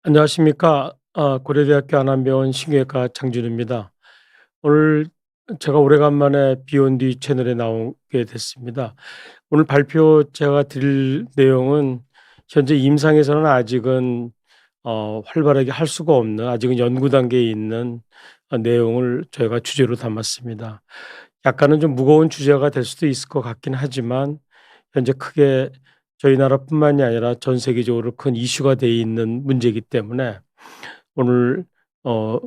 안녕하십니까. 고려대학교 안암병원 신경외과 장준우입니다. 오늘 제가 오래간만에 비욘디 채널에 나오게 됐습니다. 오늘 발표 제가 드릴 내용은 현재 임상에서는 아직은 활발하게 할 수가 없는, 아직은 연구 단계에 있는 내용을 저희가 주제로 담았습니다. 약간은 좀 무거운 주제가 될 수도 있을 것 같긴 하지만 현재 크게 저희 나라뿐만이 아니라 전 세계적으로 큰 이슈가 돼 있는 문제이기 때문에 오늘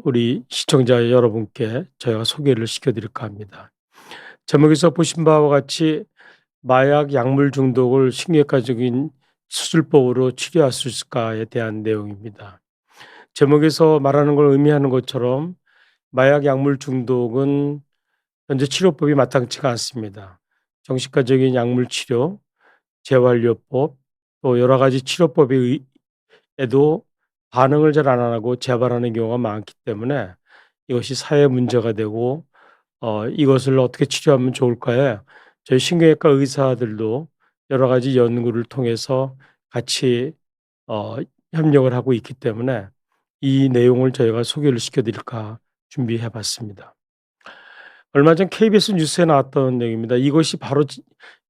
우리 시청자 여러분께 저희가 소개를 시켜 드릴까 합니다. 제목에서 보신 바와 같이 마약 약물 중독을 신경외과적인 수술법으로 치료할 수 있을까에 대한 내용입니다. 제목에서 말하는 걸 의미하는 것처럼 마약 약물 중독은 현재 치료법이 마땅치가 않습니다. 정신과적인 약물 치료, 재활요법, 또 여러 가지 치료법에 에도 반응을 잘 안 하고 재발하는 경우가 많기 때문에 이것이 사회 문제가 되고 이것을 어떻게 치료하면 좋을까에 저희 신경외과 의사들도 여러 가지 연구를 통해서 같이 어 협력을 하고 있기 때문에 이 내용을 저희가 소개를 시켜 드릴까 준비해 봤습니다. 얼마 전 KBS 뉴스에 나왔던 내용입니다. 이것이 바로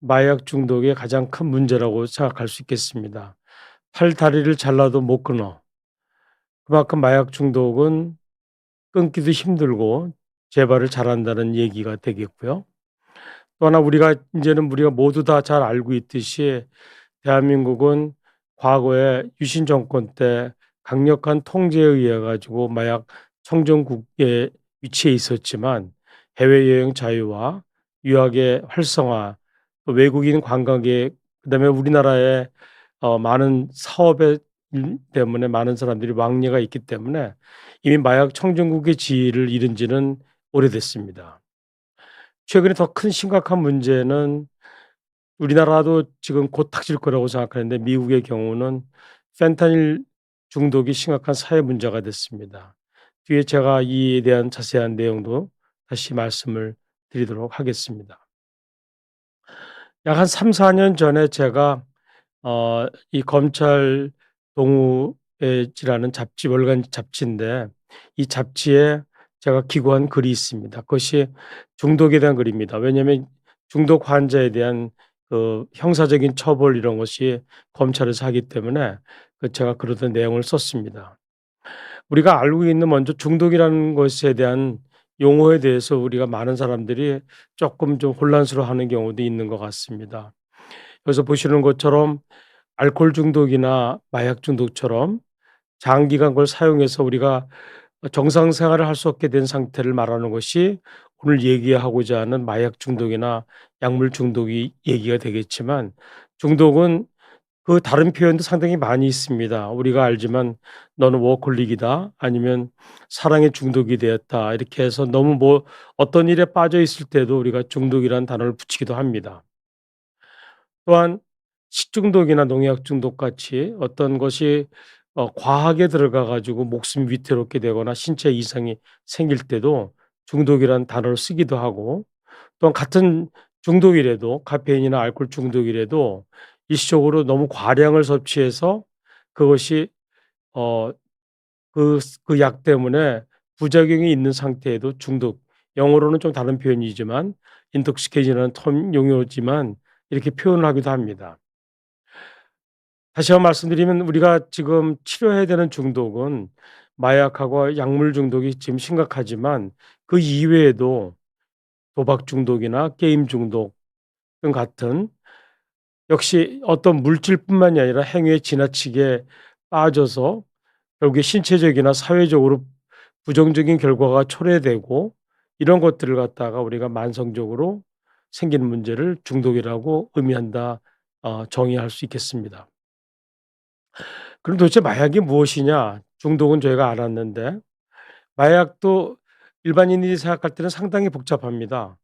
마약 중독의 가장 큰 문제라고 생각할 수 있겠습니다. 팔 다리를 잘라도 못 끊어. 그만큼 마약 중독은 끊기도 힘들고 재발을 잘한다는 얘기가 되겠고요. 또 하나 우리가 모두 다 잘 알고 있듯이 대한민국은 과거에 유신 정권 때 강력한 통제에 의해 가지고 마약 청정국에 위치해 있었지만 해외여행 자유와 유학의 활성화, 또 외국인 관광객, 그다음에 우리나라의 많은 사업의 일 때문에 많은 사람들이 왕래가 있기 때문에 이미 마약 청정국의 지위를 잃은 지는 오래됐습니다. 최근에 더 큰 심각한 문제는 우리나라도 지금 곧 닥칠 거라고 생각하는데 미국의 경우는 펜타닐 중독이 심각한 사회 문제가 됐습니다. 뒤에 제가 이에 대한 자세한 내용도 다시 말씀을 드리도록 하겠습니다. 약 한 3-4년 전에 제가 이 검찰 동우회지라는 잡지, 월간 잡지인데 이 잡지에 제가 기고한 글이 있습니다. 그것이 중독에 대한 글입니다. 왜냐하면 중독 환자에 대한 그 형사적인 처벌 이런 것이 검찰에서 하기 때문에 제가 그러던 내용을 썼습니다. 우리가 알고 있는 먼저 중독이라는 것에 대한 용어에 대해서 우리가 많은 사람들이 조금 좀 혼란스러워하는 경우도 있는 것 같습니다. 여기서 보시는 것처럼 알코올 중독이나 마약 중독처럼 장기간 그걸 사용해서 우리가 정상 생활을 할 수 없게 된 상태를 말하는 것이 오늘 얘기하고자 하는 마약 중독이나 약물 중독이 얘기가 되겠지만 중독은 그 다른 표현도 상당히 많이 있습니다. 우리가 알지만 "너는 워커홀릭이다." 아니면 "사랑에 중독이 되었다." 이렇게 해서 너무 어떤 일에 빠져 있을 때도 우리가 중독이라는 단어를 붙이기도 합니다. 또한 식중독이나 농약 중독 같이 어떤 것이 과하게 들어가 가지고 목숨이 위태롭게 되거나 신체 이상이 생길 때도 중독이라는 단어를 쓰기도 하고 또한 같은 중독이라도 카페인이나 알코올 중독이라도 일시적으로 너무 과량을 섭취해서 그것이 어 그 약 때문에 부작용이 있는 상태에도 중독, 영어로는 좀 다른 표현이지만 intoxication이라는 용어지만 이렇게 표현을 하기도 합니다. 다시 한번 말씀드리면 우리가 지금 치료해야 되는 중독은 마약하고 약물 중독이 지금 심각하지만 그 이외에도 도박 중독이나 게임 중독 등 같은 역시 어떤 물질뿐만이 아니라 행위에 지나치게 빠져서 결국에 신체적이나 사회적으로 부정적인 결과가 초래되고 이런 것들을 갖다가 우리가 만성적으로 생기는 문제를 중독이라고 의미한다, 정의할 수 있겠습니다. 그럼 도대체 마약이 무엇이냐? 중독은 저희가 알았는데 마약도 일반인이 생각할 때는 상당히 복잡합니다.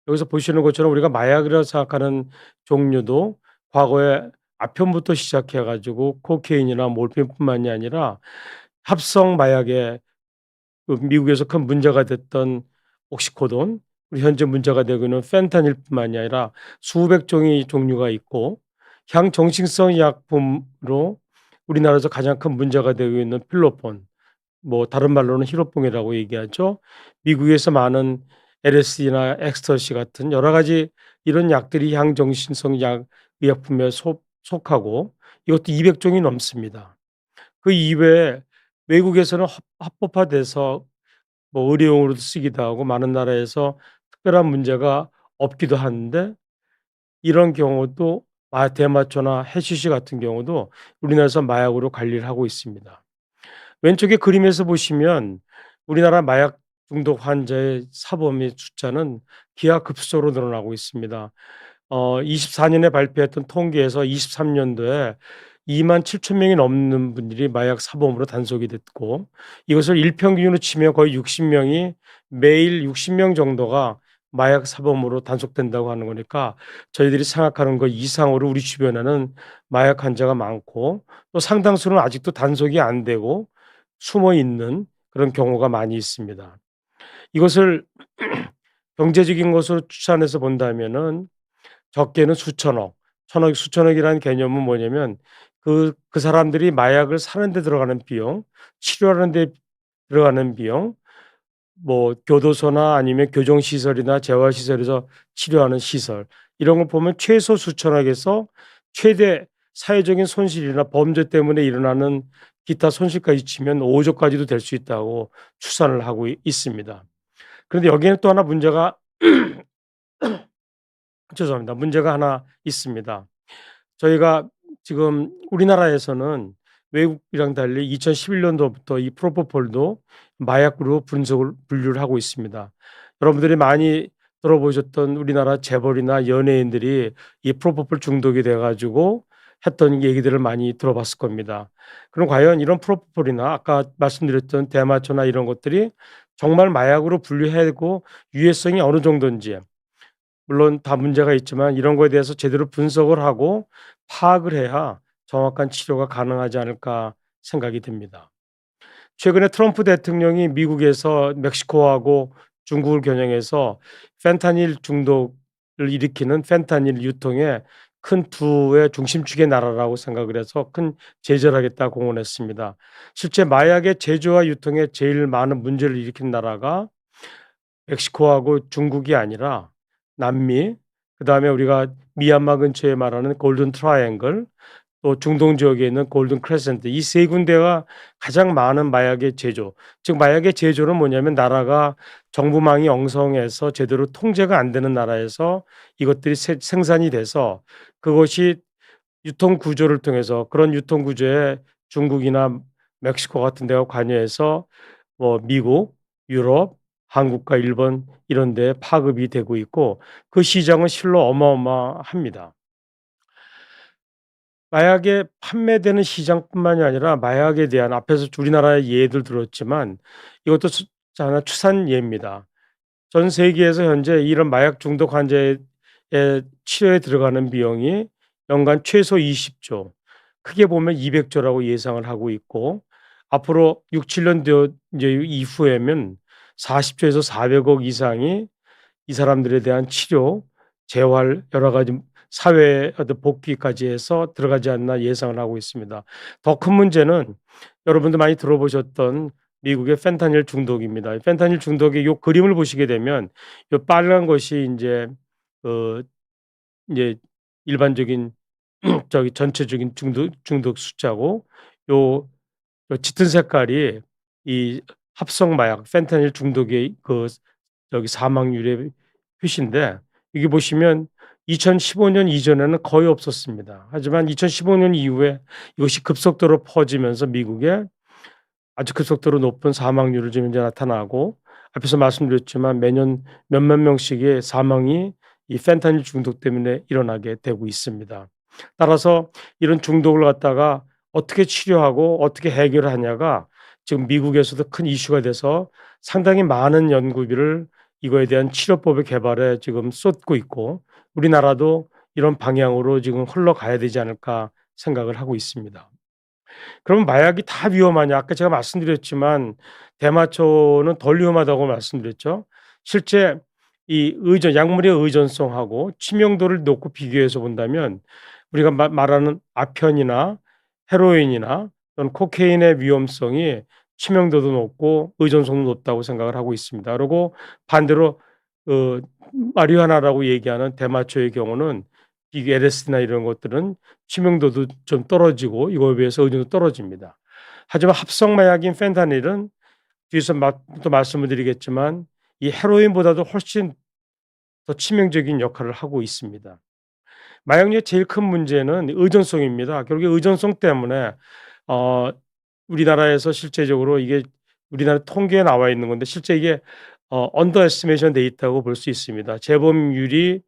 여기서 보시는 것처럼 우리가 마약이라고 생각하는 종류도 과거에 아편부터 시작해 가지고 코케인이나 몰핀뿐만이 아니라 합성 마약에 그 미국에서 큰 문제가 됐던 옥시코돈, 그리고 현재 문제가 되고 있는 펜타닐뿐만이 아니라 수백 종의 종류가 있고 향정신성 약품으로 우리나라에서 가장 큰 문제가 되고 있는 필로폰, 뭐 다른 말로는 히로뽕이라고 얘기하죠. 미국에서 많은 LSD나 엑스터시 같은 여러 가지 이런 약들이 향정신성 약 의약품에 속하고 이것도 200 종이 넘습니다. 그 이외에 외국에서는 합법화돼서 뭐 의료용으로도 쓰기도 하고 많은 나라에서 특별한 문제가 없기도 하는데 이런 경우도 대마초나 해시시 같은 경우도 우리나라에서 마약으로 관리를 하고 있습니다. 왼쪽에 그림에서 보시면 우리나라 마약 중독 환자의 사범의 숫자는 기하급수적으로 늘어나고 있습니다. 24년에 발표했던 통계에서 23년도에 2만 7천 명이 넘는 분들이 마약 사범으로 단속이 됐고 이것을 일평균으로 치면 거의 60명이 매일 60명 정도가 마약 사범으로 단속된다고 하는 거니까 저희들이 생각하는 것 이상으로 우리 주변에는 마약 환자가 많고 또 상당수는 아직도 단속이 안 되고 숨어 있는 그런 경우가 많이 있습니다. 이것을 경제적인 것으로 추산해서 본다면은 적게는 수천억, 천억, 수천억이라는 개념은 뭐냐면 그 사람들이 마약을 사는 데 들어가는 비용, 치료하는 데 들어가는 비용, 뭐 교도소나 아니면 교정시설이나 재활시설에서 치료하는 시설 이런 걸 보면 최소 수천억에서 최대 사회적인 손실이나 범죄 때문에 일어나는 기타 손실까지 치면 5조까지도 될 수 있다고 추산을 하고 있습니다. 그런데 여기에는 또 하나 문제가 죄송합니다. 문제가 하나 있습니다. 저희가 지금 우리나라에서는 외국이랑 달리 2011년도부터 이 프로포폴도 마약으로 분류를 하고 있습니다. 여러분들이 많이 들어보셨던 우리나라 재벌이나 연예인들이 이 프로포폴 중독이 돼 가지고 했던 얘기들을 많이 들어봤을 겁니다. 그럼 과연 이런 프로포폴이나 아까 말씀드렸던 대마초나 이런 것들이 정말 마약으로 분류해야 되고 유해성이 어느 정도인지 물론 다 문제가 있지만 이런 거에 대해서 제대로 분석을 하고 파악을 해야 정확한 치료가 가능하지 않을까 생각이 듭니다. 최근에 트럼프 대통령이 미국에서 멕시코하고 중국을 겨냥해서 펜타닐 중독을 일으키는 펜타닐 유통에 큰 두의 중심축의 나라라고 생각을 해서 큰 제재를 하겠다 공언했습니다. 실제 마약의 제조와 유통에 제일 많은 문제를 일으킨 나라가 멕시코하고 중국이 아니라 남미, 그다음에 우리가 미얀마 근처에 말하는 골든 트라이앵글, 또 중동 지역에 있는 골든 크레센트 이 세 군데가 가장 많은 마약의 제조, 즉 마약의 제조는 뭐냐면 나라가 정부망이 엉성해서 제대로 통제가 안 되는 나라에서 이것들이 생산이 돼서 그것이 유통 구조를 통해서 그런 유통 구조에 중국이나 멕시코 같은 데가 관여해서 뭐 미국, 유럽, 한국과 일본 이런 데 파급이 되고 있고 그 시장은 실로 어마어마합니다. 마약에 판매되는 시장뿐만이 아니라 마약에 대한 앞에서 우리나라의 예들 들었지만 이것도 하나 추산 예입니다. 전 세계에서 현재 이런 마약 중독 환자의 치료에 들어가는 비용이 연간 최소 20조, 크게 보면 200조라고 예상을 하고 있고 앞으로 6-7년 이제 이후에면 40조에서 400억 이상이 이 사람들에 대한 치료, 재활 여러 가지 사회 어떤 복귀까지 해서 들어가지 않나 예상을 하고 있습니다. 더 큰 문제는 여러분도 많이 들어보셨던 미국의 펜타닐 중독입니다. 펜타닐 중독의 요 그림을 보시게 되면 요 빨간 것이 인제 그 인제 일반적인 저기 전체적인 중독 숫자고 요 짙은 색깔이 이 합성 마약 펜타닐 중독의 그 저기 사망률의 표시인데 여기 보시면 2015년 이전에는 거의 없었습니다. 하지만 2015년 이후에 이것이 급속도로 퍼지면서 미국에 아주 급속도로 높은 사망률을 지금 현재 나타나고 앞에서 말씀드렸지만 매년 몇몇 명씩의 사망이 이 펜타닐 중독 때문에 일어나게 되고 있습니다. 따라서 이런 중독을 갖다가 어떻게 치료하고 어떻게 해결하냐가 지금 미국에서도 큰 이슈가 돼서 상당히 많은 연구비를 이거에 대한 치료법의 개발에 지금 쏟고 있고 우리나라도 이런 방향으로 지금 흘러가야 되지 않을까 생각을 하고 있습니다. 그러면 마약이 다 위험하냐? 아까 제가 말씀드렸지만 대마초는 덜 위험하다고 말씀드렸죠. 실제 이 약물의 의존성하고 치명도를 놓고 비교해서 본다면 우리가 말하는 아편이나 헤로인이나 또는 코케인의 위험성이 치명도도 높고 의존성도 높다고 생각을 하고 있습니다. 그리고 반대로 그 마리화나라고 얘기하는 대마초의 경우는 이 LSD나 이런 것들은 치명도도 좀 떨어지고 이거에 비해서 의존도 떨어집니다. 하지만 합성 마약인 펜타닐은 뒤에서 또 말씀을 드리겠지만 이 헤로인보다도 훨씬 더 치명적인 역할을 하고 있습니다. 마약류의 제일 큰 문제는 의존성입니다. 결국에 의존성 때문에 어 우리나라에서 실제적으로 이게 우리나라 통계에 나와 있는 건데 실제 이게 언더 에스티메이션 돼 있다고 볼 수 있습니다. 재범률이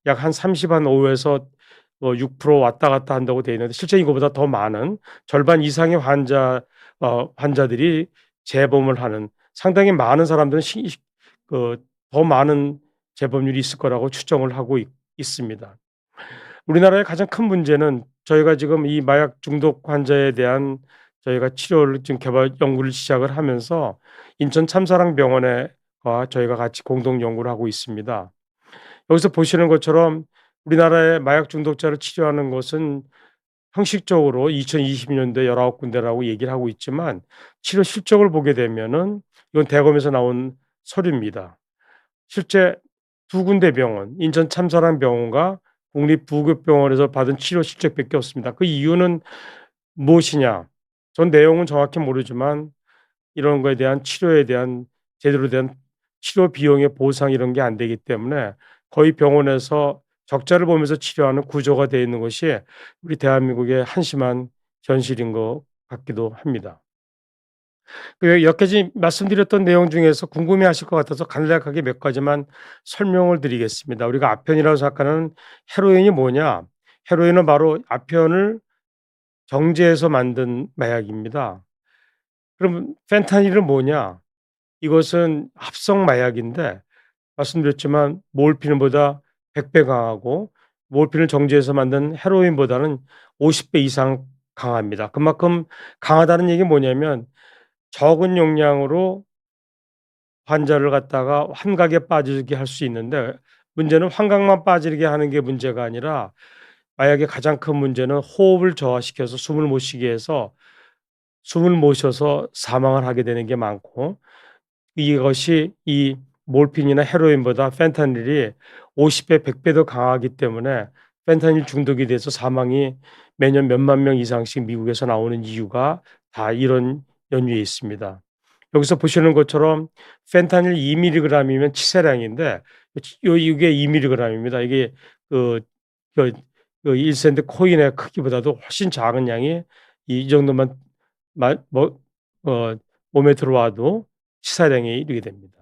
약 한 35에서 6% 왔다 갔다 한다고 되어 있는데 실제 이거보다 더 많은 절반 이상의 환자들이 재범을 하는 상당히 많은 사람들은 더 많은 재범률이 있을 거라고 추정을 하고 있습니다. 우리나라의 가장 큰 문제는 저희가 지금 이 마약 중독 환자에 대한 저희가 치료를 지금 연구를 시작을 하면서 인천 참사랑병원과 저희가 같이 공동 연구를 하고 있습니다. 여기서 보시는 것처럼 우리나라의 마약 중독자를 치료하는 것은 형식적으로 2020년도에 19 군데라고 얘기를 하고 있지만 치료 실적을 보게 되면은 이건 대검에서 나온 서류입니다. 실제 두 군데 병원, 인천 참사랑병원과 국립부교병원에서 받은 치료 실적밖에 없습니다. 그 이유는 무엇이냐? 전 내용은 정확히 모르지만 이런 거에 대한 치료에 대한 제대로 된 치료 비용의 보상 이런 게 안 되기 때문에 거의 병원에서 적자를 보면서 치료하는 구조가 되어 있는 것이 우리 대한민국의 한심한 현실인 것 같기도 합니다. 그 몇 가지 말씀드렸던 내용 중에서 궁금해하실 것 같아서 간략하게 몇 가지만 설명을 드리겠습니다. 우리가 아편이라고 생각하는 헤로인이 뭐냐? 헤로인은 바로 아편을 정제해서 만든 마약입니다. 그럼 펜타닐은 뭐냐? 이것은 합성 마약인데 말씀드렸지만 몰핀보다 100배 강하고 몰핀을 정제해서 만든 헤로인보다는 50배 이상 강합니다. 그만큼 강하다는 얘기는 뭐냐면 적은 용량으로 환자를 갖다가 환각에 빠지게 할 수 있는데 문제는 환각만 빠지게 하는 게 문제가 아니라 마약의 가장 큰 문제는 호흡을 저하시켜서 숨을 못 쉬게 해서 숨을 못 쉬어서 사망을 하게 되는 게 많고 이것이 이 몰핀이나 헤로인보다 펜타닐이 50배, 100배 더 강하기 때문에 펜타닐 중독이 돼서 사망이 매년 몇만 명 이상씩 미국에서 나오는 이유가 다 이런 연유에 있습니다. 여기서 보시는 것처럼 펜타닐 2mg이면 치사량인데 이게 2mg입니다. 이게 그 그 1센트 코인의 크기보다도 훨씬 작은 양이 이 정도만 마 뭐 몸에 들어와도 치사량에 이르게 됩니다.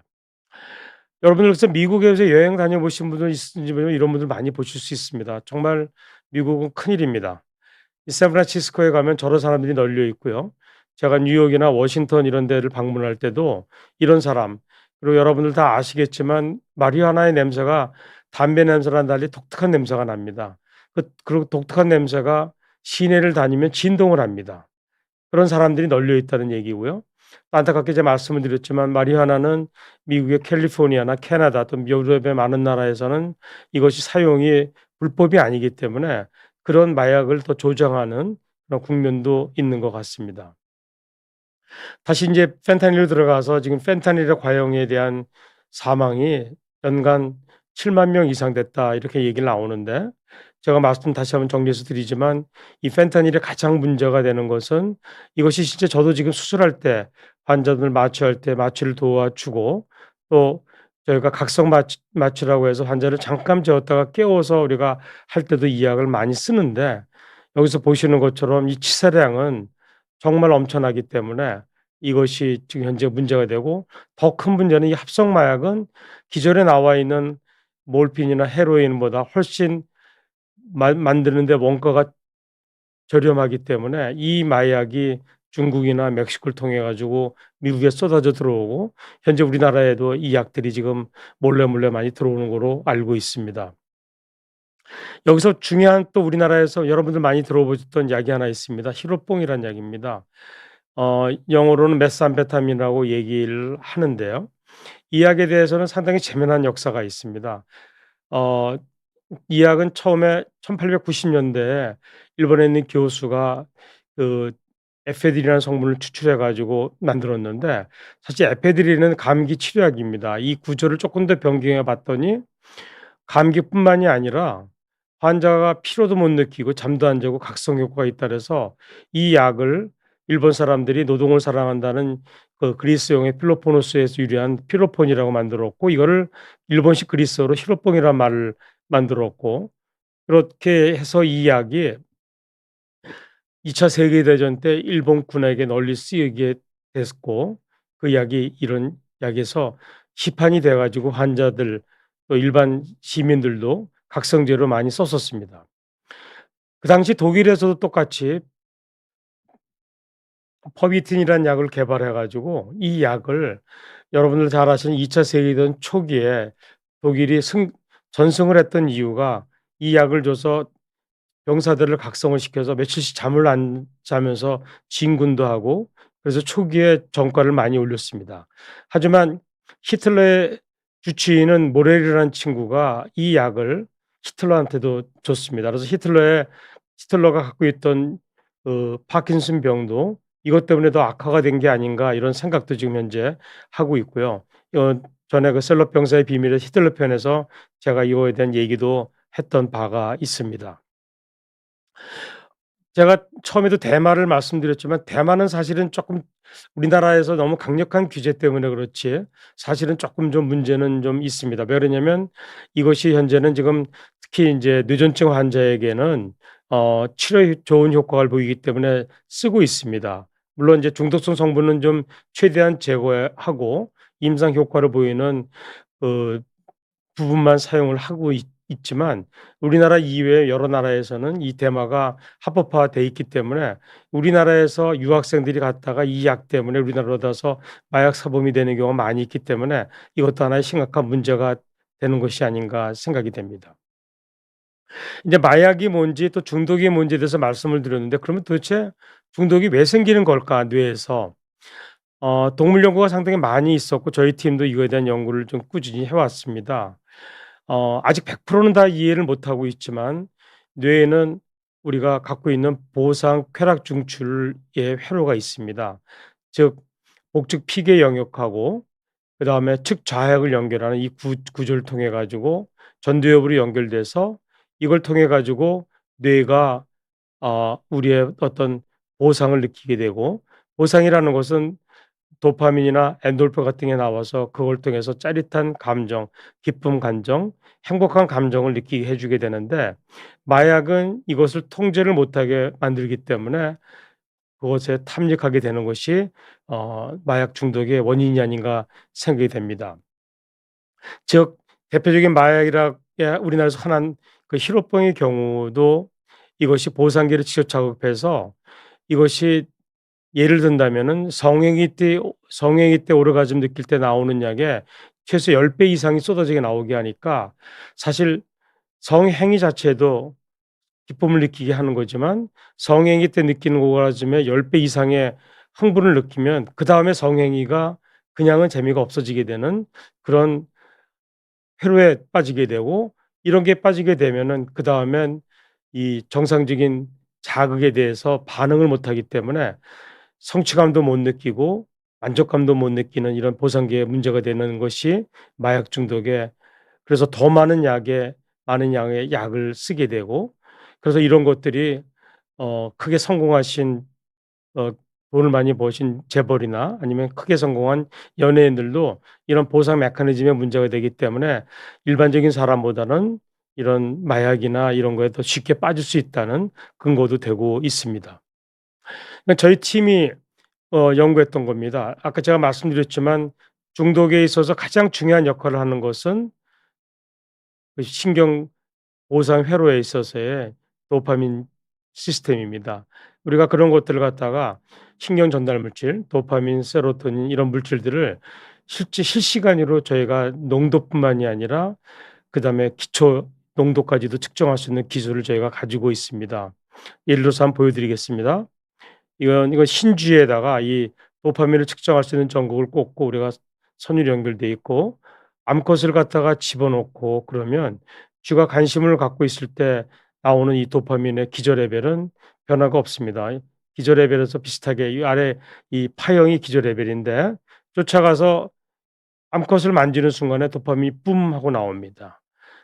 여러분들 그래서 미국에서 여행 다녀보신 분들 있으신지 이런 분들 많이 보실 수 있습니다. 정말 미국은 큰일입니다. 이 샌프란시스코에 가면 저런 사람들이 널려 있고요. 제가 뉴욕이나 워싱턴 이런 데를 방문할 때도 이런 사람 그리고 여러분들 다 아시겠지만 마리화나의 냄새가 담배 냄새랑 달리 독특한 냄새가 납니다. 그리고 독특한 냄새가 시내를 다니면 진동을 합니다. 그런 사람들이 널려 있다는 얘기고요. 안타깝게 제가 말씀을 드렸지만 마리화나는 미국의 캘리포니아나 캐나다 또 유럽의 많은 나라에서는 이것이 사용이 불법이 아니기 때문에 그런 마약을 더 조장하는 그런 국면도 있는 것 같습니다. 다시 인제 펜타닐로 들어가서 지금 펜타닐의 과용에 대한 사망이 연간 7만 명 이상 됐다 이렇게 얘기가 나오는데 제가 말씀 다시 한번 정리해서 드리지만 이 펜타닐의 가장 문제가 되는 것은 이것이 진짜 저도 지금 수술할 때 환자들 마취할 때 마취를 도와주고 또 저희가 각성 마취라고 해서 환자를 잠깐 재웠다가 깨워서 우리가 할 때도 이 약을 많이 쓰는데 여기서 보시는 것처럼 이 치사량은 정말 엄청나기 때문에 이것이 지금 현재 문제가 되고 더 큰 문제는 이 합성 마약은 기존에 나와 있는 몰핀이나 헤로인보다 훨씬 만드는 데 원가가 저렴하기 때문에 이 마약이 중국이나 멕시코를 통해 가지고 미국에 쏟아져 들어오고 현재 우리나라에도 이 약들이 지금 몰래 많이 들어오는 거로 알고 있습니다. 여기서 중요한 또 우리나라에서 여러분들 많이 들어보셨던 약이 하나 있습니다. 히로뽕이라는 약입니다. 영어로는 메스암페타민이라고 얘기를 하는데요. 이 약에 대해서는 상당히 재미난 역사가 있습니다. 어 이 약은 처음에 1890 년대에 일본에 있는 교수가 그 에페드린이라는 성분을 추출해 가지고 만들었는데, 사실 에페드린은 감기 치료약입니다. 이 구조를 조금 더 변경해 봤더니 감기뿐만이 아니라 환자가 피로도 못 느끼고 잠도 안 자고 각성 효과가 있다 그래서 이 약을 일본 사람들이 노동을 사랑한다는 그 그리스용의 필로포노스에서 유래한 필로폰이라고 만들었고, 이거를 일본식 그리스어로 히로뽕이라는 말을 만들었고, 그렇게 해서 이 약이 2차 세계대전 때 일본 군에게 널리 쓰이게 됐고, 그 약이 이런 약에서 시판이 돼 가지고 환자들 또 일반 시민들도 각성제로 많이 썼었습니다. 그 당시 독일에서도 똑같이 퍼비틴이라는 약을 개발해 가지고 이 약을 여러분들 잘 아시는 2차 세계대전 초기에 독일이 전승을 했던 이유가 이 약을 줘서 병사들을 각성을 시켜서 며칠씩 잠을 안 자면서 진군도 하고, 그래서 초기에 전과를 많이 올렸습니다. 하지만 히틀러의 주치의는 모렐이라는 친구가 이 약을 히틀러한테도 줬습니다. 그래서 히틀러가 갖고 있던 그 파킨슨 병도 이것 때문에 더 악화가 된 게 아닌가, 이런 생각도 지금 현재 하고 있고요. 전에 그 셀럽 병사의 비밀의 히틀러 편에서 제가 이거에 대한 얘기도 했던 바가 있습니다. 제가 처음에도 대마를 말씀드렸지만, 대마는 사실은 조금 우리나라에서 너무 강력한 규제 때문에 그렇지 사실은 조금 좀 문제는 좀 있습니다. 왜 그러냐면 이것이 현재는 지금 특히 인제 뇌전증 환자에게는 치료에 좋은 효과를 보이기 때문에 쓰고 있습니다. 물론 이제 중독성 성분은 좀 최대한 제거하고 임상 효과를 보이는 그 부분만 사용을 하고 있지만, 우리나라 이외의 여러 나라에서는 이 대마가 합법화돼 있기 때문에 우리나라에서 유학생들이 갔다가 이 약 때문에 우리나라로 와서 마약 사범이 되는 경우가 많이 있기 때문에 이것도 하나의 심각한 문제가 되는 것이 아닌가 생각이 됩니다. 이제 마약이 뭔지 또 중독이 뭔지에 대해서 말씀을 드렸는데, 그러면 도대체 중독이 왜 생기는 걸까 뇌에서? 동물 연구가 상당히 많이 있었고 저희 팀도 이거에 대한 연구를 좀 꾸준히 해 왔습니다. 아직 100%는 다 이해를 못하고 있지만 뇌에는 우리가 갖고 있는 보상 쾌락 중추의 회로가 있습니다. 즉 복측 피계 영역하고 그다음에 측좌약을 연결하는 이 구조를 통해 가지고 전두엽으로 연결돼서 이걸 통해 가지고 뇌가 우리의 어떤 보상을 느끼게 되고, 보상이라는 것은 도파민이나 엔돌핀 같은 게 나와서 그걸 통해서 짜릿한 감정, 기쁨 감정, 행복한 감정을 느끼게 해 주게 되는데, 마약은 이것을 통제를 못하게 만들기 때문에 그것에 탐닉하게 되는 것이 마약 중독의 원인이 아닌가 생각이 됩니다. 즉 대표적인 마약이라 우리나라에서 흔한 그 히로뽕의 경우도 이것이 보상계를 직접 자극해서, 이것이 예를 든다면은 성행위 때 오르가즘 느낄 때 나오는 약에 최소 10배 이상이 쏟아지게 나오게 하니까, 사실 성행위 자체도 기쁨을 느끼게 하는 거지만 성행위 때 느끼는 오르가즘의 10배 이상의 흥분을 느끼면 그다음에 성행위가 그냥은 재미가 없어지게 되는 그런 회로에 빠지게 되고, 이런 게 빠지게 되면은 그다음엔 이 정상적인 자극에 대해서 반응을 못 하기 때문에 성취감도 못 느끼고 만족감도 못 느끼는 이런 보상계에 문제가 되는 것이 마약 중독에, 그래서 더 많은 양의 약을 쓰게 되고, 그래서 이런 것들이 크게 성공하신 어 돈을 많이 버신 재벌이나 아니면 크게 성공한 연예인들도 이런 보상 메커니즘에 문제가 되기 때문에 일반적인 사람보다는 이런 마약이나 이런 거에 더 쉽게 빠질 수 있다는 근거도 되고 있습니다. 그러니까 저희 팀이 연구했던 겁니다. 아까 제가 말씀드렸지만 중독에 있어서 가장 중요한 역할을 하는 것은 그 신경 보상 회로에 있어서의 도파민 시스템입니다. 우리가 그런 것들을 갖다가 신경 전달 물질, 도파민, 세로토닌 이런 물질들을 실제 실시간으로 저희가 농도뿐만이 아니라 그다음에 기초 농도까지도 측정할 수 있는 기술을 저희가 가지고 있습니다. 예를 들어서 한번 보여 드리겠습니다. 이건 신쥐에다가 이 도파민을 측정할 수 있는 전극을 꽂고 우리가 선율이 연결돼 있고, 암컷을 갖다가 집어넣고 그러면 쥐가 관심을 갖고 있을 때 나오는 이 도파민의 기저 레벨은 변화가 없습니다. 기저레벨에서 비슷하게 이 아래 이 파형이 기저레벨인데 쫓아가서 암컷을 만지는 순간에 도파민이 뿜 하고 나옵니다.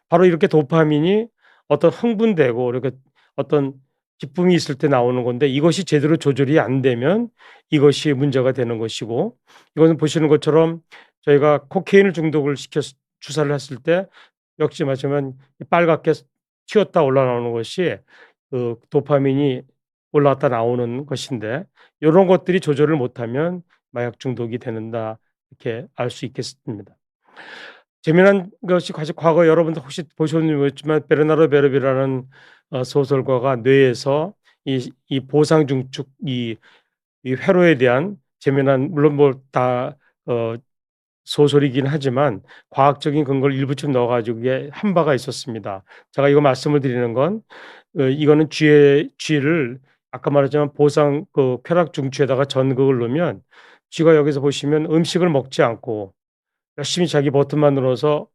바로 이렇게 도파민이 어떤 흥분되고 이렇게 어떤 기쁨이 있을 때 나오는 건데 이것이 제대로 조절이 안 되면 이것이 문제가 되는 것이고 이거는 보시는 것처럼 저희가 코케인을 중독을 시켜 주사를 했을 때 역시 마찬가지로 빨갛게 튀었다 올라나오는 것이 그 도파민이 올라왔다 나오는 것인데 요런 것들이 조절을 못하면 마약 중독이 되는다 이렇게 알 수 있겠습니다. 재미난 것이 사실 과거 여러분도 혹시 보셨는지 모르겠지만 베르나르 베르비라는 소설가가 뇌에서 이 보상 중축 이 회로에 대한 재미난 물론 뭐 다 어 소설이긴 하지만 과학적인 근거를 일부 좀 넣어 가지고 이게 한 바가 있었습니다. 제가 이거 말씀을 드리는 건 이거는 쥐를 아까 말했지만 보상 그 쾌락 중추에다가 전극을 넣으면 쥐가 여기서 보시면 음식을 먹지 않고 열심히 자기 버튼만 눌러서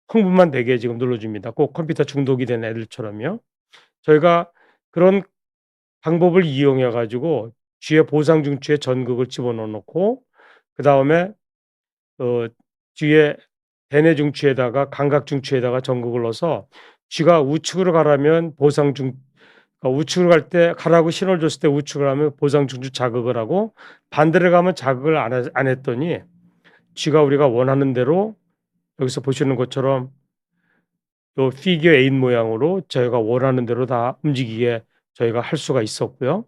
흥분만 되게 지금 눌러줍니다. 꼭 컴퓨터 중독이 된 애들처럼요. 저희가 그런 방법을 이용해 가지고 쥐의 보상 중추에 전극을 집어넣어 놓고 그다음에 어 뒤에 대뇌 중추에다가 감각 중추에다가 전극을 넣어서 쥐가 우측으로 가라면 보상 중 우측으로 갈 때 가라고 신호를 줬을 때 우측으로 가면 보상 중추 자극을 하고 반대로 가면 자극을 안 했더니 쥐가 우리가 원하는 대로 여기서 보시는 것처럼 요 피겨 8 모양으로 저희가 원하는 대로 다 움직이게 저희가 할 수가 있었고요.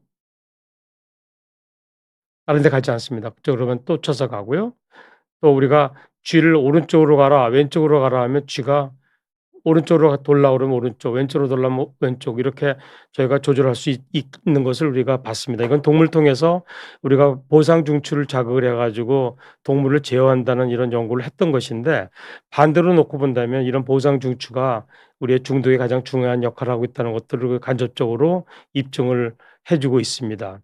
다른 데 가지 않습니다. 그쪽으로 가면 또 쫓아서 가고요. 또 우리가 쥐를 오른쪽으로 가라 왼쪽으로 가라 하면 쥐가 오른쪽으로 돌라 그러면 오른쪽, 왼쪽으로 돌라면 왼쪽 이렇게 저희가 조절할 수 있는 것을 우리가 봤습니다. 이건 동물 통해서 우리가 보상 중추를 자극을 해 가지고 동물을 제어한다는 이런 연구를 했던 것인데 반대로 놓고 본다면 이런 보상 중추가 우리의 중독에 가장 중요한 역할을 하고 있다는 것들을 간접적으로 입증을 해 주고 있습니다.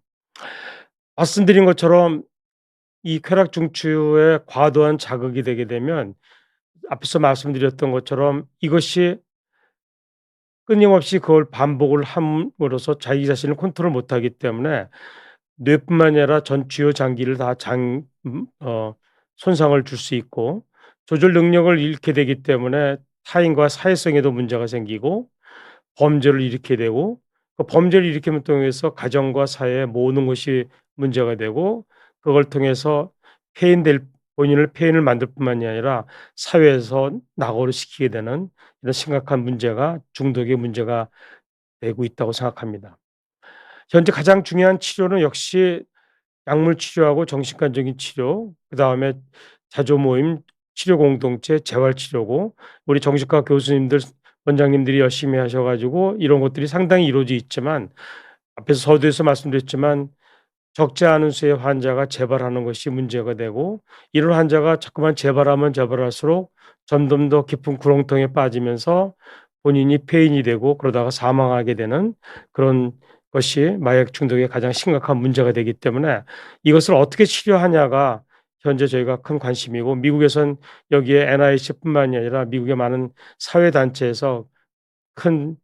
말씀드린 것처럼 이 쾌락 중추에 과도한 자극이 되게 되면 앞서 말씀드렸던 것처럼 이것이 끊임없이 그걸 반복을 함으로써 자기 자신을 컨트롤 못하기 때문에 뇌뿐만이 아니라 전 주요 장기를 다 손상을 줄 수 있고 조절 능력을 잃게 되기 때문에 타인과 사회성에도 문제가 생기고 범죄를 일으키게 되고 그 범죄를 일으킴을 통해서 가정과 사회의 모든 것이 문제가 되고 그걸 통해서 폐인될 본인을 폐인을 만들 뿐만이 아니라 사회에서 낙오를 시키게 되는 이런 심각한 문제가 중독의 문제가 되고 있다고 생각합니다. 현재 가장 중요한 치료는 역시 약물 치료하고 정신과적인 치료, 그다음에 자조 모임, 치료 공동체, 재활 치료고 우리 정신과 교수님들, 원장님들이 열심히 하셔 가지고 이런 것들이 상당히 이루어져 있지만 앞에서 서두에서 말씀드렸지만 적지 않은 수의 환자가 재발하는 것이 문제가 되고 이런 환자가 자꾸만 재발하면 재발할수록 점점 더 깊은 구렁텅이에 빠지면서 본인이 폐인이 되고 그러다가 사망하게 되는 그런 것이 마약 중독의 가장 심각한 문제가 되기 때문에 이것을 어떻게 치료하냐가 현재 저희가 큰 관심이고 미국에선 여기에 NIH뿐만이 아니라 미국의 많은 사회 단체에서 큰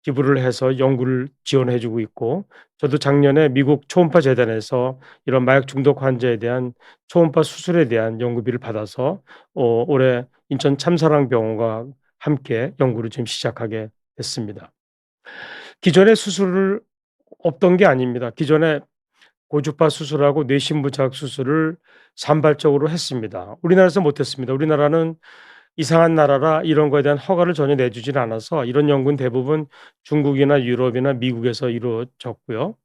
기부를 해서 연구를 지원해 주고 있고 저도 작년에 미국 초음파 재단에서 이런 마약 중독 환자에 대한 초음파 수술에 대한 연구비를 받아서 올해 인천 참사랑병원과 함께 연구를 지금 시작하게 됐습니다. 기존에 수술을 없던 게 아닙니다. 기존에 고주파 수술하고 뇌신부 자극 수술을 산발적으로 했습니다. 우리나라에서 못했습니다. 우리나라는 이상한 나라라 이런 거에 대한 허가를 전혀 내주질 않아서 이런 연구는 대부분 중국이나 유럽이나 미국에서 이루어졌고요.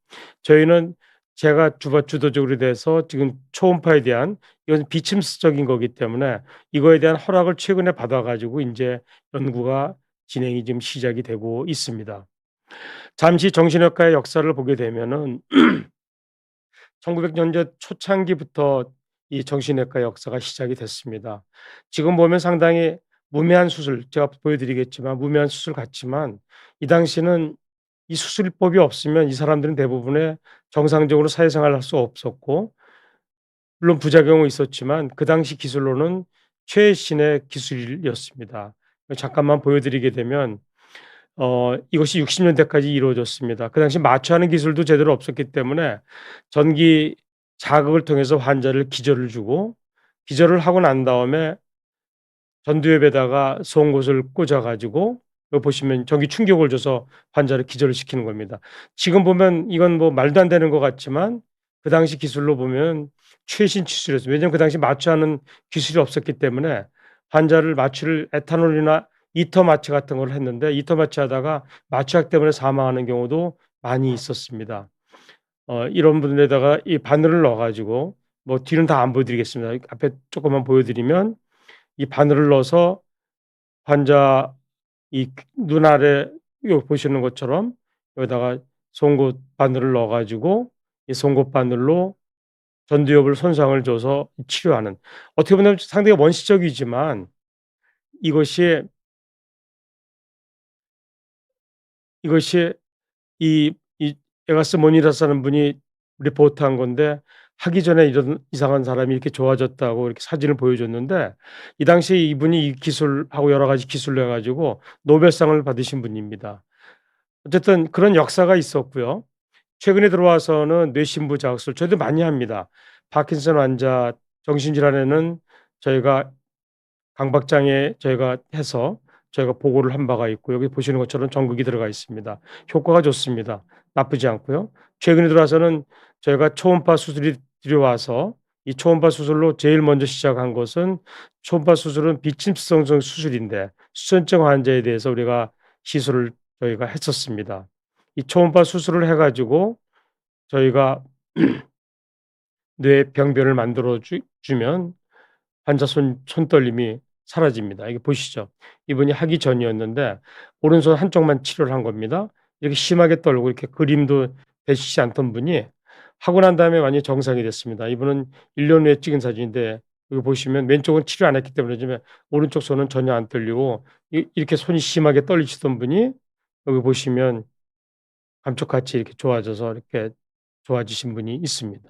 저희는 제가 주도적으로 돼서 지금 초음파에 대한 이건 비침스적인 거기 때문에 이거에 대한 허락을 최근에 받아 가지고 인제 연구가 진행이 지금 시작이 되고 있습니다. 잠시 정신의학과의 역사를 보게 되면은 1900 년대 초창기부터 이 정신의학과 역사가 시작이 됐습니다. 지금 보면 상당히 무매한 수술 제가 보여 드리겠지만 무매한 수술 같지만 이 당시는 이 수술법이 없으면 이 사람들은 대부분의 정상적으로 사회생활을 할 수 없었고 물론 부작용은 있었지만 그 당시 기술로는 최신의 기술이었습니다. 잠깐만 보여 드리게 되면 이것이 60 년대까지 이루어졌습니다. 그 당시 마취하는 기술도 제대로 없었기 때문에 전기 자극을 통해서 환자를 기절을 주고, 기절을 하고 난 다음에 전두엽에다가 송곳을 꽂아 가지고, 여기 보시면 전기 충격을 줘서 환자를 기절을 시키는 겁니다. 지금 보면 이건 뭐 말도 안 되는 것 같지만 그 당시 기술로 보면 최신 기술이었어요. 왜냐하면 그 당시 마취하는 기술이 없었기 때문에 환자를 마취를 에탄올이나 이터 마취 같은 걸 했는데, 이터 마취하다가 마취약 때문에 사망하는 경우도 많이 있었습니다. 이런 분에다가 이 바늘을 넣어 가지고, 뭐 뒤는 다 안 보여 드리겠습니다. 앞에 조금만 보여 드리면, 이 바늘을 넣어서 환자 이 눈 아래, 여기 보시는 것처럼 여기다가 송곳 바늘을 넣어 가지고 이 송곳 바늘로 전두엽을 손상을 줘서 치료하는, 어떻게 보면 상당히 원시적이지만 이것이 이것이 이 에가스 모니라스라는 분이 리포트한 건데, 하기 전에 이런 이상한 사람이 이렇게 좋아졌다고 이렇게 사진을 보여줬는데, 이 당시에 이분이 이 기술하고 여러 가지 기술을 해 가지고 노벨상을 받으신 분입니다. 어쨌든 그런 역사가 있었고요. 최근에 들어와서는 뇌신부 자극술 저희도 많이 합니다. 파킨슨 환자 정신질환에는 저희가 강박장애 저희가 해서 저희가 보고를 한 바가 있고, 여기 보시는 것처럼 전극이 들어가 있습니다. 효과가 좋습니다. 나쁘지 않고요. 최근에 들어와서는 저희가 초음파 수술이 들여와서, 이 초음파 수술로 제일 먼저 시작한 것은, 초음파 수술은 비침성성 수술인데 수전증 환자에 대해서 우리가 시술을 저희가 했었습니다. 이 초음파 수술을 해 가지고 저희가 뇌 병변을 만들어 주면 환자 손떨림이 사라집니다. 이게 보시죠. 이분이 하기 전이었는데 오른손 한쪽만 치료를 한 겁니다. 이렇게 심하게 떨고 이렇게 그림도 되시지 않던 분이 하고 난 다음에 완전히 정상이 됐습니다. 이분은 1년 후에 찍은 사진인데, 여기 보시면 왼쪽은 치료 안 했기 때문에 지금 오른쪽 손은 전혀 안 떨리고, 이렇게 손이 심하게 떨리시던 분이 여기 보시면 감쪽같이 이렇게 좋아져서 이렇게 좋아지신 분이 있습니다.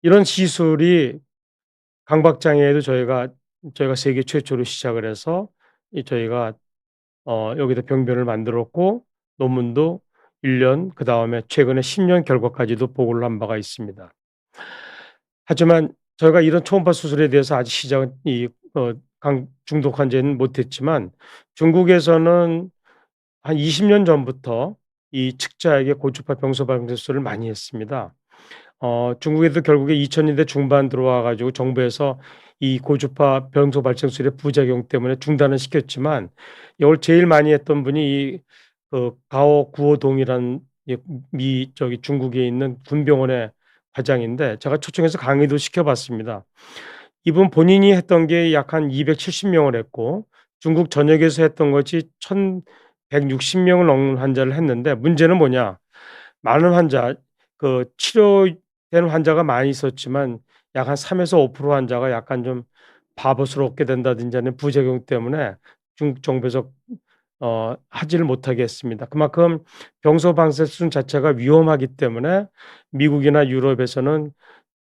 이런 시술이 강박장애에도 저희가 세계 최초로 시작을 해서 저희가 여기다 병변을 만들었고, 논문도 1 년, 그다음에 최근에 10년 결과까지도 보고를 한 바가 있습니다. 하지만 저희가 이런 초음파 수술에 대해서 아직 시작은 이 강 중독 환자는 못 했지만, 중국에서는 한 20년 전부터 이 측자에게 고주파 병소 방사 수술을 많이 했습니다. 중국에도 결국에 2000 년대 중반 들어와 가지고 정부에서 이 고주파 병소 발생술의 부작용 때문에 중단을 시켰지만, 이걸 제일 많이 했던 분이 가오 구오동이라는 저기 중국에 있는 군병원의 과장인데, 제가 초청해서 강의도 시켜 봤습니다. 이분 본인이 했던 게 약 한 270 명을 했고, 중국 전역에서 했던 것이 1,160 명을 넘는 환자를 했는데, 문제는 뭐냐? 많은 환자, 치료된 환자가 많이 있었지만 약 한 3에서 5% 환자가 약간 좀 바보스럽게 된다든지 하는 부작용 때문에 중국 정부에서 하지를 못하게 했습니다. 그만큼 병소 방사 수술 자체가 위험하기 때문에 미국이나 유럽에서는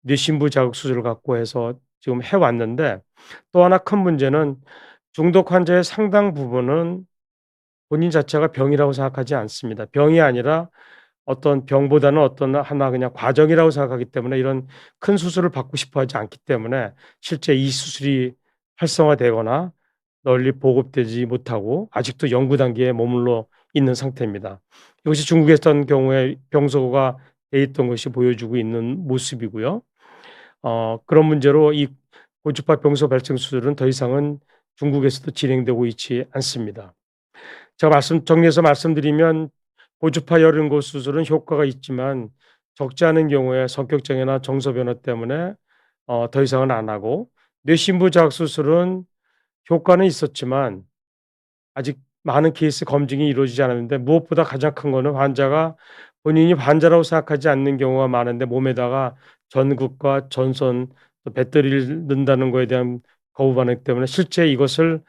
뇌신부 자극 수술을 갖고 해서 지금 해 왔는데, 또 하나 큰 문제는 중독 환자의 상당 부분은 본인 자체가 병이라고 생각하지 않습니다. 병이 아니라 어떤 병보다는 어떤 하나 그냥 과정이라고 생각하기 때문에, 이런 큰 수술을 받고 싶어 하지 않기 때문에 실제 이 수술이 활성화되거나 널리 보급되지 못하고 아직도 연구 단계에 머물러 있는 상태입니다. 이것이 중국에 있던 경우에 병소가 돼 있던 것이 보여주고 있는 모습이고요. 그런 문제로 이 고주파 병소 발생 수술은 더 이상은 중국에서도 진행되고 있지 않습니다. 제가 정리해서 말씀드리면, 고주파 열응고 수술은 효과가 있지만 적지 않은 경우에 성격장애나 정서 변화 때문에 더 이상은 안 하고, 뇌신부 자극 수술은 효과는 있었지만 아직 많은 케이스 검증이 이루어지지 않았는데, 무엇보다 가장 큰 거는 환자가 본인이 환자라고 생각하지 않는 경우가 많은데, 몸에다가 전극과 전선, 또 배터리를 넣는다는 거에 대한 거부 반응 때문에 실제 이것을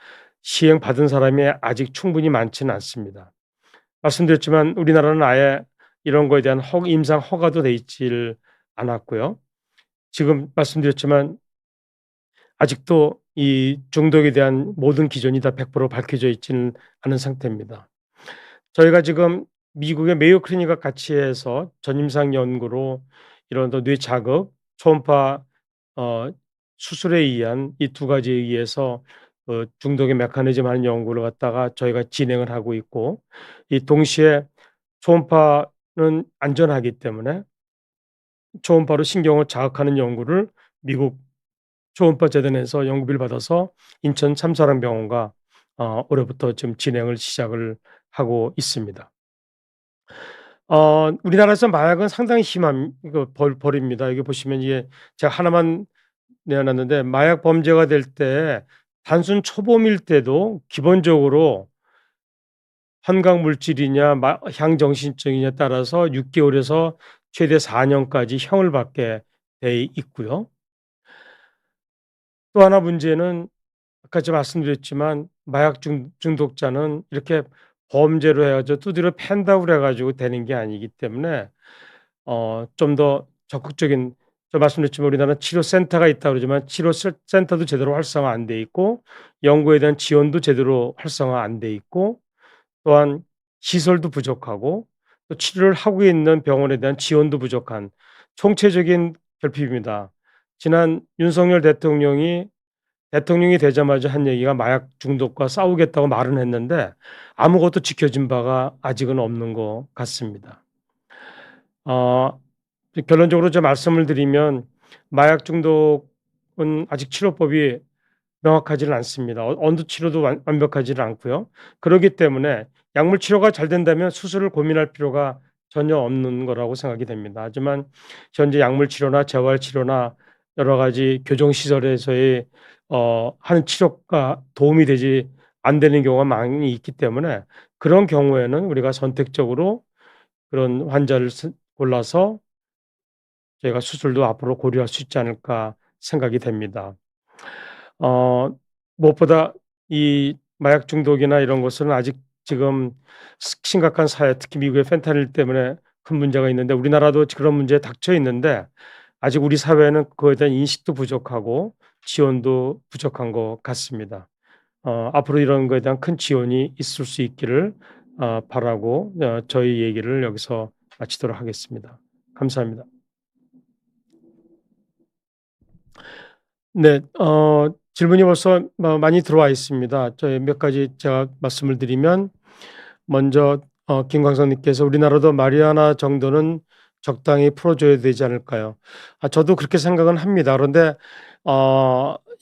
시행받은 사람이 아직 충분히 많지는 않습니다. 말씀드렸지만 우리나라는 아예 이런 거에 대한 임상 허가도 돼 있지를 않았고요. 지금 말씀드렸지만 아직도 이 중독에 대한 모든 기준이 다 100% 밝혀져 있지는 않은 상태입니다. 저희가 지금 미국의 메이오 클리닉과 같이 해서 전임상 연구로 이런 뇌 자극, 초음파 어 수술에 의한 이 두 가지에 의해서 중독의 메커니즘 하는 연구를 갖다가 저희가 진행을 하고 있고, 이 동시에 초음파는 안전하기 때문에 초음파로 신경을 자극하는 연구를 미국 초음파 재단에서 연구비를 받아서 인천 참사랑병원과 올해부터 지금 진행을 시작을 하고 있습니다. 우리나라에서 마약은 상당히 심한 벌입니다. 여기 보시면 이게 제가 하나만 내어 놨는데, 마약 범죄가 될 때 단순 초범일 때도 기본적으로 환각 물질이냐 향정신증이냐에 따라서 6 개월에서 최대 4 년까지 형을 받게 돼 있고요. 또 하나 문제는 아까 제가 말씀드렸지만, 마약 중독자는 이렇게 범죄로 해 가지고 두드려 팬다고 그래 가지고 되는 게 아니기 때문에 좀 더 적극적인, 제가 말씀드렸지만 우리나라는 치료센터가 있다고 그러지만 치료센터도 제대로 활성화 안 돼 있고, 연구에 대한 지원도 제대로 활성화 안 돼 있고, 또한 시설도 부족하고, 또 치료를 하고 있는 병원에 대한 지원도 부족한 총체적인 결핍입니다. 지난 윤석열 대통령이 되자마자 한 얘기가 마약 중독과 싸우겠다고 말은 했는데 아무것도 지켜진 바가 아직은 없는 것 같습니다. 어 결론적으로 제 말씀을 드리면, 마약 중독은 아직 치료법이 명확하지는 않습니다. 어느 치료도 완벽하지는 않고요. 그렇기 때문에 약물 치료가 잘 된다면 수술을 고민할 필요가 전혀 없는 거라고 생각이 됩니다. 하지만 현재 약물 치료나 재활 치료나 여러 가지 교정 시설에서의 하는 치료가 도움이 되지 안 되는 경우가 많이 있기 때문에, 그런 경우에는 우리가 선택적으로 그런 환자를 골라서 저희가 수술도 앞으로 고려할 수 있지 않을까 생각이 됩니다. 어 무엇보다 이 마약 중독이나 이런 것은 아직 지금 심각한 사회, 특히 미국의 펜타닐 때문에 큰 문제가 있는데, 우리나라도 그런 문제에 닥쳐 있는데 아직 우리 사회는 그거에 대한 인식도 부족하고 지원도 부족한 것 같습니다. 앞으로 이런 거에 대한 큰 지원이 있을 수 있기를 바라고 저희 얘기를 여기서 마치도록 하겠습니다. 감사합니다. 네. 질문이 벌써 많이 들어와 있습니다. 저희 몇 가지 제가 말씀을 드리면, 먼저 김광석 님께서 "우리나라도 마리화나 정도는 적당히 풀어 줘야 되지 않을까요?" 저도 그렇게 생각은 합니다. 그런데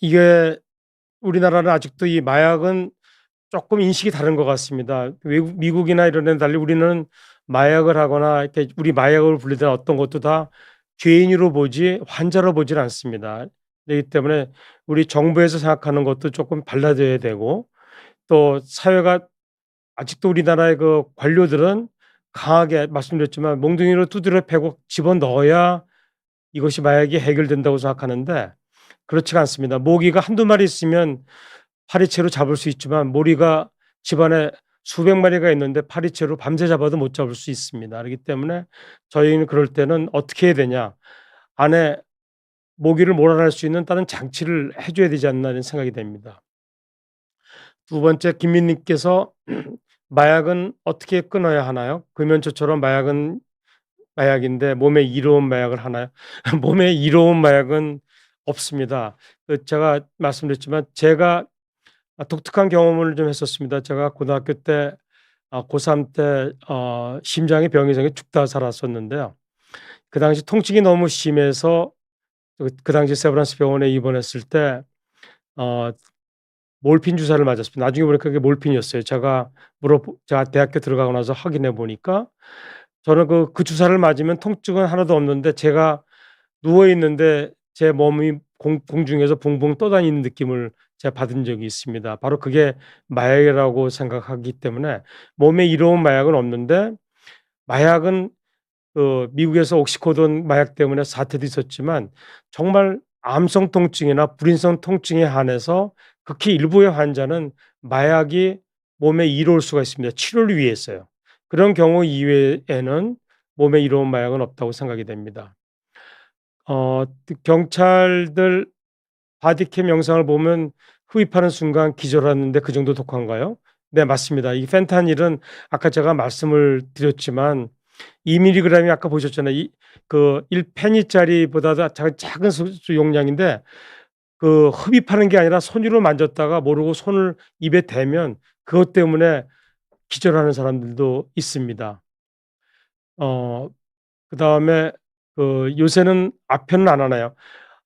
이게 우리나라는 아직도 이 마약은 쪼끔 인식이 다른 것 같습니다. 미국이나 이런 데는 달리 우리는 마약을 하거나 이렇게 우리 마약을 불리던 어떤 것도 다 죄인으로 보지 환자로 보질 않습니다. 그렇기 때문에 우리 정부에서 생각하는 것도 쪼끔 달라져야 되고, 또 사회가 아직도 우리나라의 그 관료들은 강하게 말씀드렸지만 몽둥이로 두드려 패고 집어넣어야 이것이 마약이 해결된다고 생각하는데, 그렇지가 않습니다. 모기가 한두 마리 있으면 파리채로 잡을 수 있지만, 모리가 집안에 수백 마리가 있는데 파리채로 밤새 잡아도 못 잡을 수 있습니다. 그렇기 때문에 저희는 그럴 때는 어떻게 해야 되냐, 안에 모기를 몰아낼 수 있는 다른 장치를 해 줘야 되지 않나 이런 생각이 됩니다. 두 번째, 김민님께서 "마약은 어떻게 끊어야 하나요? 금연초처럼 마약은 마약인데 몸에 이로운 마약을 하나요?" 몸에 이로운 마약은 없습니다. 제가 말씀드렸지만 제가 독특한 경험을 좀 했었습니다. 제가 고등학교 때 고3 때 심장에 병이 생겨 죽다 살았었는데요. 그 당시 통증이 너무 심해서 그 당시 세브란스 병원에 입원했을 때 어 몰핀 주사를 맞았습니다. 나중에 보니까 그게 몰핀이었어요. 제가 대학교 들어가고 나서 확인해 보니까, 저는 그 주사를 맞으면 통증은 하나도 없는데 제가 누워 있는데 제 몸이 공중에서 붕붕 떠다니는 느낌을 제가 받은 적이 있습니다. 바로 그게 마약이라고 생각하기 때문에, 몸에 이로운 마약은 없는데, 마약은 미국에서 옥시코돈 마약 때문에 사태도 있었지만 정말 암성 통증이나 불인성 통증에 한해서 극히 일부의 환자는 마약이 몸에 이로울 수가 있습니다, 치료를 위해서요. 그런 경우 이외에는 몸에 이로운 마약은 없다고 생각이 됩니다. 경찰들 바디캠 영상을 보면 흡입하는 순간 기절하는데 그 정도 독한가요? 네, 맞습니다. 이 펜타닐은 아까 제가 말씀을 드렸지만 2 밀리그램이 아까 보셨잖아요. 이 그 1 페니짜리보다도 작은 용량인데 흡입하는 게 아니라 손으로 만졌다가 모르고 손을 입에 대면 그것 때문에 기절하는 사람들도 있습니다. 어 그다음에 요새는 아편은 안 하나요?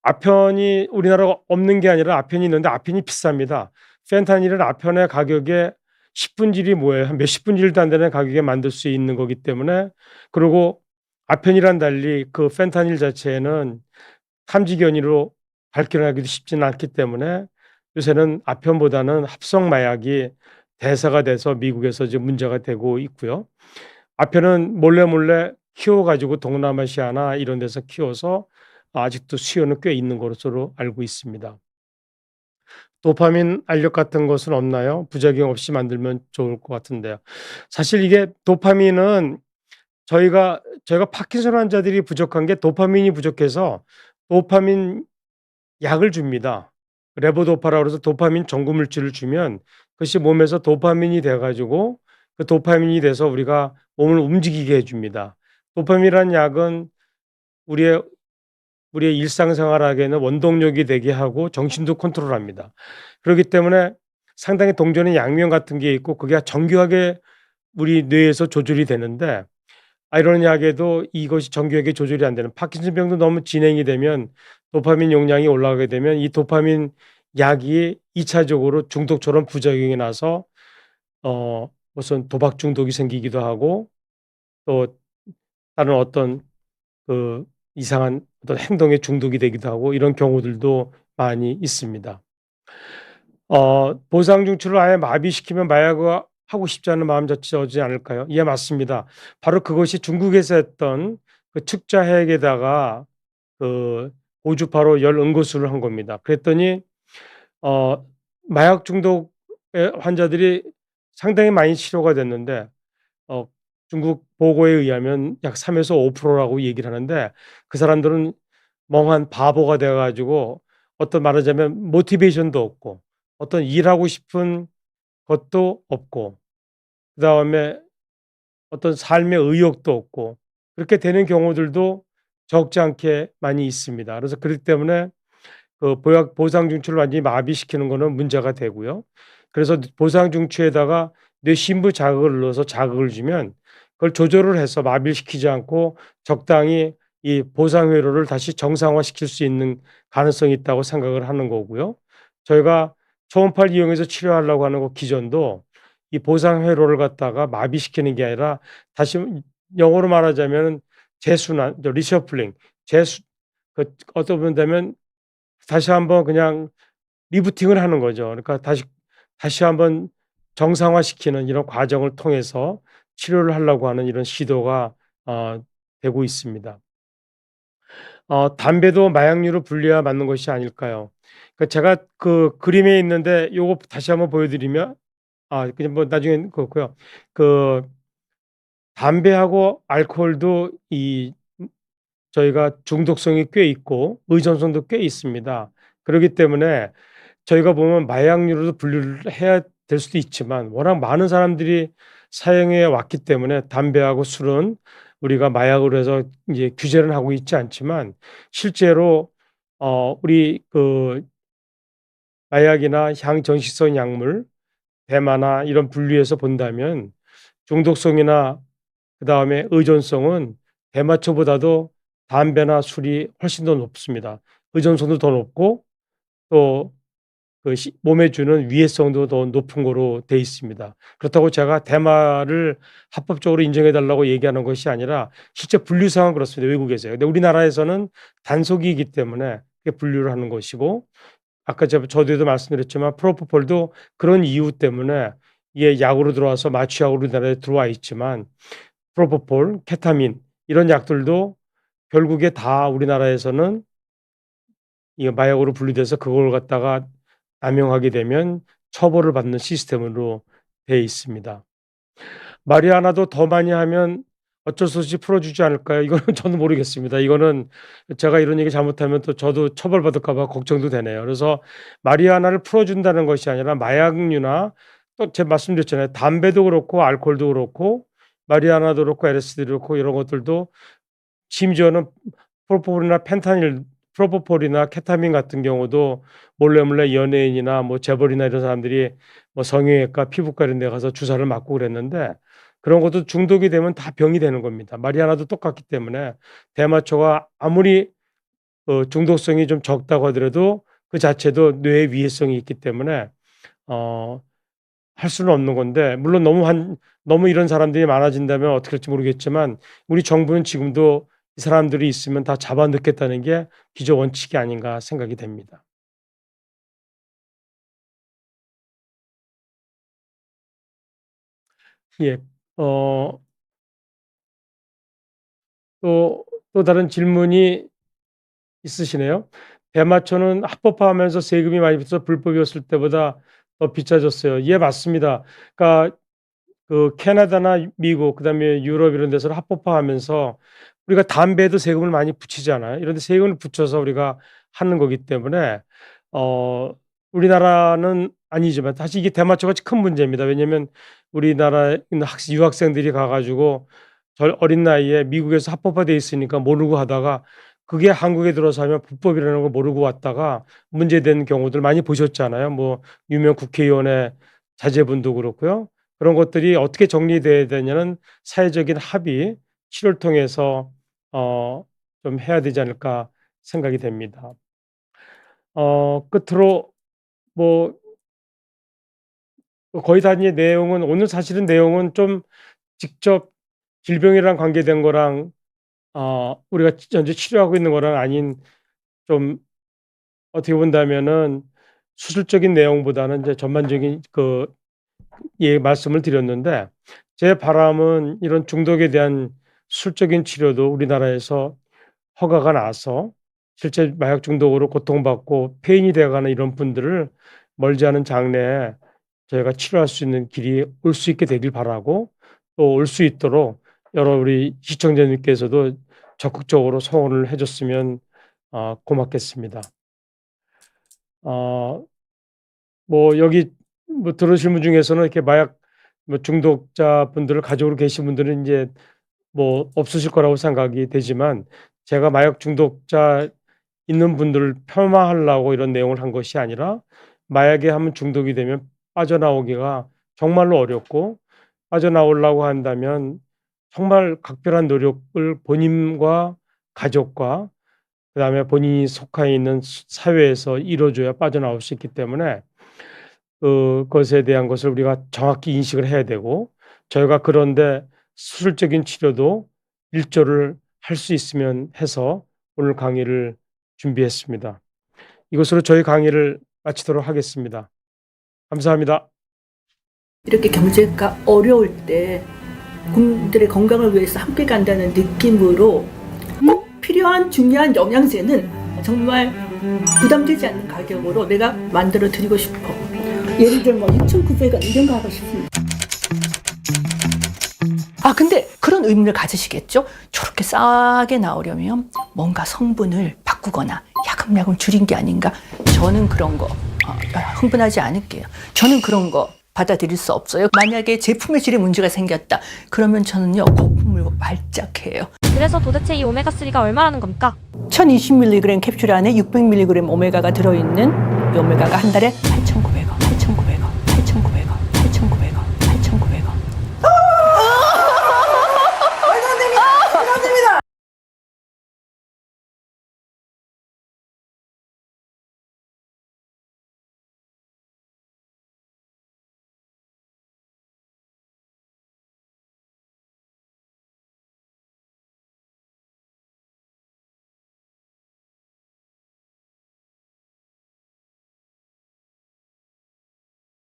아편이 우리나라가 없는 게 아니라 아편이 있는데 아편이 비쌉니다. 펜타닐은 아편의 가격에 10분질이 뭐예요? 한 몇십 분질도 안 되는 가격에 만들 수 있는 거기 때문에, 그리고 아편이랑 달리 펜타닐 자체는 탐지견이로 발견하기도 쉽지는 않기 때문에 요새는 아편보다는 합성 마약이 대세가 돼서 미국에서 지금 문제가 되고 있고요. 아편은 몰래 키워 가지고 동남아시아나 이런 데서 키워서 아직도 수요는 꽤 있는 것으로 알고 있습니다. 도파민 알력 같은 것은 없나요? 부작용 없이 만들면 좋을 것 같은데요. 사실 이게 도파민은 저희가 파킨슨 환자들이 부족한 게 도파민이 부족해서 도파민 약을 줍니다. 레보도파라고 그래서 도파민 전구 물질을 주면 그것이 몸에서 도파민이 돼 가지고 그 도파민이 돼서 우리가 몸을 움직이게 해 줍니다. 도파민이라는 약은 우리의 우리의 일상생활하기에는 원동력이 되게 하고 정신도 컨트롤합니다. 그렇기 때문에 상당히 동전의 양면 같은 게 있고 그게 정교하게 우리 뇌에서 조절이 되는데, 아이러니하게도 이것이 정교하게 조절이 안 되는 파킨슨 병도 너무 진행이 되면 도파민 용량이 올라가게 되면 이 도파민 약이 2 차적으로 중독처럼 부작용이 나서 무슨 도박 중독이 생기기도 하고 또 다른 어떤 이상한 어떤 행동에 중독이 되기도 하고 이런 경우들도 많이 있습니다. 보상 중추를 아예 마비시키면 마약을 하고 싶지 않은 마음 자체 오지 않을까요? 예, 맞습니다. 바로 그것이 중국에서 했던 축자핵에다가 고주파로 열 응고술을 한 겁니다. 그랬더니 어 마약 중독의 환자들이 상당히 많이 치료가 됐는데 어 중국 보고에 의하면 약 3에서 5%라고 얘기를 하는데, 그 사람들은 멍한 바보가 돼 가지고 어떤 말하자면 모티베이션도 없고 어떤 일하고 싶은 것도 없고 그다음에 어떤 삶의 의욕도 없고 그렇게 되는 경우들도 적지 않게 많이 있습니다. 그래서 그렇기 때문에 보약 보상 중추를 완전히 마비시키는 거는 문제가 되고요. 그래서 보상 중추에다가 뇌심부 자극을 넣어서 자극을 주면 그걸 조절을 해서 마비를 시키지 않고 적당히 이 보상 회로를 다시 정상화시킬 수 있는 가능성이 있다고 생각을 하는 거고요. 저희가 초음파를 이용해서 치료하려고 하는 거 기전도 이 보상 회로를 갖다가 마비시키는 게 아니라 다시 영어로 말하자면은 재순환, 리셔플링, 재수 어떻게 본다면 다시 한번 그냥 리부팅을 하는 거죠. 그러니까 다시 한번 정상화시키는 이런 과정을 통해서 치료를 하려고 하는 이런 시도가 되고 있습니다. 담배도 마약류로 분류해야 맞는 것이 아닐까요? 그러니까 제가 그림에 있는데 요거 다시 한번 보여 드리면 그냥 뭐 나중에 그렇고요. 그 담배하고 알코올도 저희가 중독성이 꽤 있고 의존성도 꽤 있습니다. 그렇기 때문에 저희가 보면 마약류로도 분류를 해야 될 수도 있지만 워낙 많은 사람들이 사용해 왔기 때문에 담배하고 술은 우리가 마약으로 해서 이제 규제를 하고 있지 않지만 실제로 우리 마약이나 향정신성 약물, 대마나 이런 분류에서 본다면 중독성이나 그다음에 의존성은 대마초보다도 담배나 술이 훨씬 더 높습니다. 의존성도 더 높고 또 몸에 주는 위해성도 더 높은 거로 돼 있습니다. 그렇다고 제가 대마를 합법적으로 인정해 달라고 얘기하는 것이 아니라 실제 분류상은 그렇습니다, 외국에서요. 근데 우리나라에서는 단속이기 때문에 그게 분류를 하는 것이고, 아까 저도 말씀드렸지만 프로포폴도 그런 이유 때문에 이게 약으로 들어와서 마취약으로 우리나라에 들어와 있지만 프로포폴, 케타민 이런 약들도 결국에 다 우리나라에서는 이게 마약으로 분류돼서 그걸 갖다가 남용하게 되면 처벌을 받는 시스템으로 돼 있습니다. 마리아나도 더 많이 하면 어쩔 수 없이 풀어주지 않을까요? 이거는 저는 모르겠습니다. 이거는 제가 이런 얘기 잘못하면 또 저도 처벌받을까 봐 걱정도 되네요. 그래서 마리아나를 풀어준다는 것이 아니라 마약류나 또 제가 말씀드렸잖아요. 담배도 그렇고 알코올도 그렇고 마리아나도 그렇고 LSD도 그렇고 이런 것들도 심지어는 프로포폴이나 펜타닐 프로포폴이나 케타민 같은 경우도 몰래 연예인이나 뭐 재벌이나 이런 사람들이 뭐 성형외과, 피부과 이런 데 가서 주사를 맞고 그랬는데 그런 것도 중독이 되면 다 병이 되는 겁니다. 마리아나도 똑같기 때문에 대마초가 아무리 중독성이 좀 적다고 하더라도 그 자체도 뇌에 위해성이 있기 때문에 할 수는 없는 건데 물론 너무 이런 사람들이 많아진다면 어떻게 할지 모르겠지만 우리 정부는 지금도 이 사람들이 있으면 다 잡아 넣겠다는 게 기존 원칙이 아닌가 생각이 됩니다. 예. 어 또 다른 질문이 있으시네요. 대마초는 합법화하면서 세금이 많이 붙어서 불법이었을 때보다 더 비싸졌어요. 예, 맞습니다. 그러니까 그 캐나다나 미국 그다음에 유럽 이런 데서는 합법화하면서 우리가 담배에도 세금을 많이 붙이잖아요. 이런 데 세금을 붙여서 우리가 하는 거기 때문에 어 우리나라는 아니지만 사실 이게 대마초가 큰 문제입니다. 왜냐하면 우리나라에 있는 유학생들이 가 가지고 어린 나이에 미국에서 합법화돼 있으니까 모르고 하다가 그게 한국에 들어서 하면 불법이라는 걸 모르고 왔다가 문제된 경우들 많이 보셨잖아요. 뭐 유명 국회의원의 자제분도 그렇고요. 그런 것들이 어떻게 정리돼야 되냐는 사회적인 합의, 치료를 통해서 좀 해야 되지 않을까 생각이 됩니다. 끝으로 뭐 거의 다 이제 내용은 오늘 사실은 내용은 좀 직접 질병이랑 관계된 거랑 우리가 현재 치료하고 있는 거랑 아닌 좀 어떻게 본다면은 수술적인 내용보다는 이제 전반적인 예 말씀을 드렸는데 제 바람은 이런 중독에 대한 수술적인 치료도 우리나라에서 허가가 나서 실제 마약 중독으로 고통받고 폐인이 되어가는 이런 분들을 멀지 않은 장래에 저희가 치료할 수 있는 길이 올 수 있게 되길 바라고 또 올 수 있도록 여러 우리 시청자님께서도 적극적으로 성원을 해 줬으면 고맙겠습니다. 어 뭐 여기 뭐 들으신 분 중에서는 이렇게 마약 뭐 중독자분들을 가족으로 계신 분들은 인제 뭐 없으실 거라고 생각이 되지만 제가 마약 중독자 있는 분들을 폄하하려고 이런 내용을 한 것이 아니라 마약에 한번 중독이 되면 빠져나오기가 정말로 어렵고 빠져나오려고 한다면 정말 각별한 노력을 본인과 가족과 그다음에 본인이 속해 있는 사회에서 이뤄 줘야 빠져나올 수 있기 때문에 그것에 대한 것을 우리가 정확히 인식을 해야 되고 저희가 그런데 수술적인 치료도 일조를 할 수 있으면 해서 오늘 강의를 준비했습니다. 이것으로 저희 강의를 마치도록 하겠습니다. 감사합니다. 이렇게 경제가 어려울 때 국민들의 건강을 위해서 함께 간다는 느낌으로 꼭 필요한 중요한 영양제는 정말 부담되지 않는 가격으로 내가 만들어 드리고 싶어. 예를 들면 뭐 6,900원 이런 거 하고 싶습니다. 근데 그런 의문을 가지시겠죠? 저렇게 싸게 나오려면 뭔가 성분을 바꾸거나 야금야금 줄인 게 아닌가? 저는 그런 거 흥분하지 않을게요. 저는 그런 거 받아들일 수 없어요. 만약에 제품의 질에 문제가 생겼다. 그러면 저는요, 거품을 발작해요. 그래서 도대체 이 오메가3가 얼마라는 겁니까? 1020mg 캡슐 안에 600mg 오메가가 들어있는 이 오메가가 한 달에 8,900원.